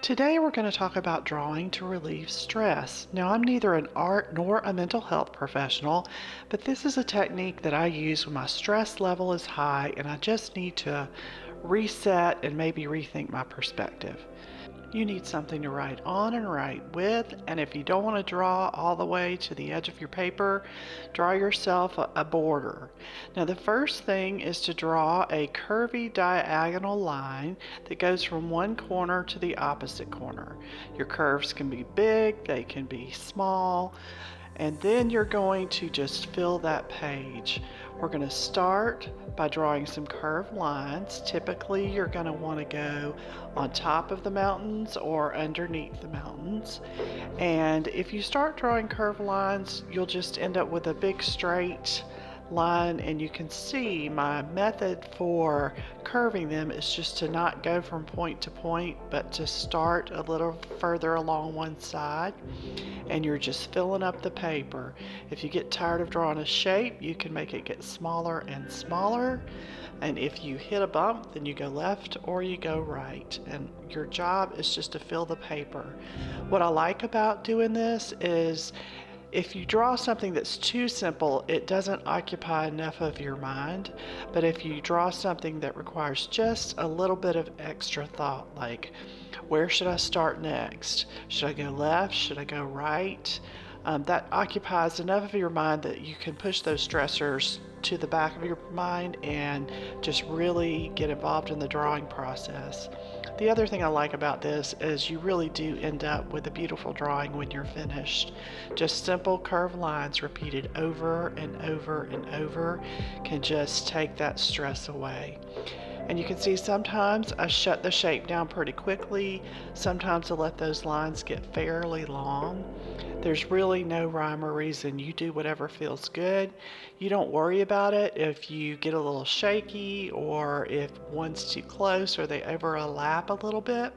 Today we're going to talk about drawing to relieve stress. Now, I'm neither an art nor a mental health professional, but this is a technique that I use when my stress level is high and I just need to reset and maybe rethink my perspective. You need something to write on and write with, and if you don't want to draw all the way to the edge of your paper, draw yourself a border. Now, the first thing is to draw a curvy diagonal line that goes from one corner to the opposite corner. Your curves can be big, they can be small, and then you're going to just fill that page. We're going to start by drawing some curved lines. Typically, you're going to want to go on top of the mountains or underneath the mountains. And if you start drawing curved lines, you'll just end up with a big straight line, and you can see my method for curving them is just to not go from point to point, but to start a little further along one side, and you're just filling up the paper. If you get tired of drawing a shape, you can make it get smaller and smaller, and if you hit a bump, then you go left or you go right, and your job is just to fill the paper. What I like about doing this is if you draw something that's too simple, it doesn't occupy enough of your mind. But if you draw something that requires just a little bit of extra thought, like where should I start next? Should I go left? Should I go right? That occupies enough of your mind that you can push those stressors to the back of your mind and just really get involved in the drawing process. The other thing I like about this is you really do end up with a beautiful drawing when you're finished. Just simple curved lines repeated over and over and over can just take that stress away. And you can see sometimes I shut the shape down pretty quickly. Sometimes I let those lines get fairly long. There's really no rhyme or reason. You do whatever feels good. You don't worry about it if you get a little shaky or if one's too close or they overlap a little bit.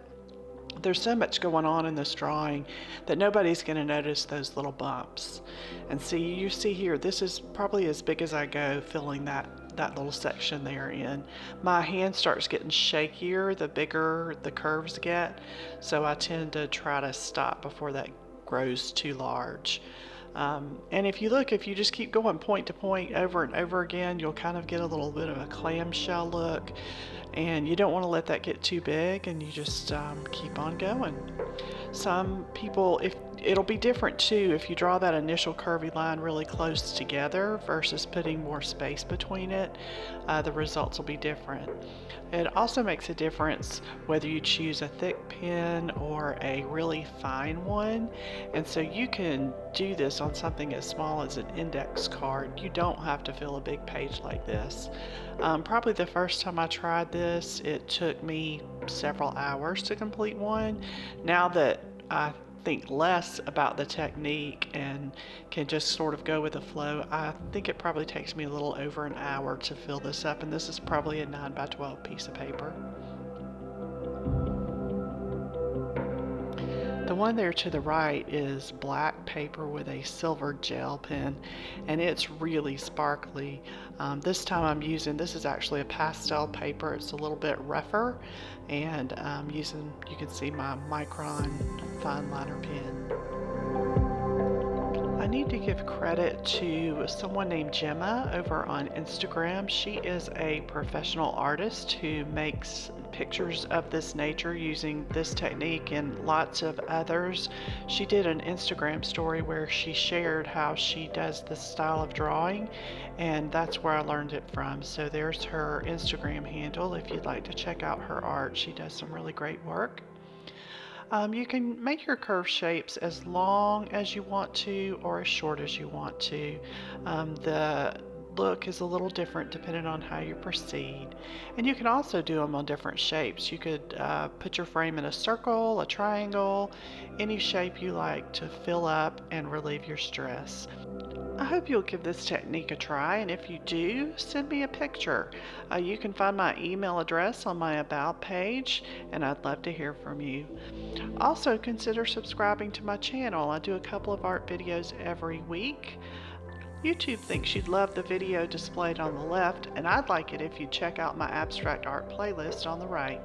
There's so much going on in this drawing that nobody's going to notice those little bumps. And see, you see here, this is probably as big as I go filling that little section there in. My hand starts getting shakier the bigger the curves get, so I tend to try to stop before that grows too large. And if you just keep going point to point over and over again, you'll kind of get a little bit of a clamshell look, and you don't want to let that get too big, and you just keep on going. Some people, if it'll be different too if you draw that initial curvy line really close together versus putting more space between it. The results will be different. It also makes a difference whether you choose a thick pen or a really fine one, and so you can do this on something as small as an index card. You don't have to fill a big page like this. Probably the first time I tried this, it took me several hours to complete one. Now that I think less about the technique and can just sort of go with the flow, I think it probably takes me a little over an hour to fill this up, and this is probably a 9 by 12 piece of paper. The one there to the right is black paper with a silver gel pen, and it's really sparkly. This time I'm using, this is actually a pastel paper. It's a little bit rougher, and I'm using, you can see my Micron fine liner pen. I need to give credit to someone named Gemma over on Instagram. She is a professional artist who makes pictures of this nature using this technique and lots of others. She did an Instagram story where she shared how she does this style of drawing, and that's where I learned it from. So there's her Instagram handle if you'd like to check out her art. She does some really great work. You can make your curve shapes as long as you want to or as short as you want to. The look is a little different depending on how you proceed. And you can also do them on different shapes. You could put your frame in a circle, a triangle, any shape you like to fill up and relieve your stress. I hope you'll give this technique a try, and if you do, send me a picture. You can find my email address on my About page, and I'd love to hear from you. Also, consider subscribing to my channel. I do a couple of art videos every week. YouTube thinks you'd love the video displayed on the left, and I'd like it if you'd check out my abstract art playlist on the right.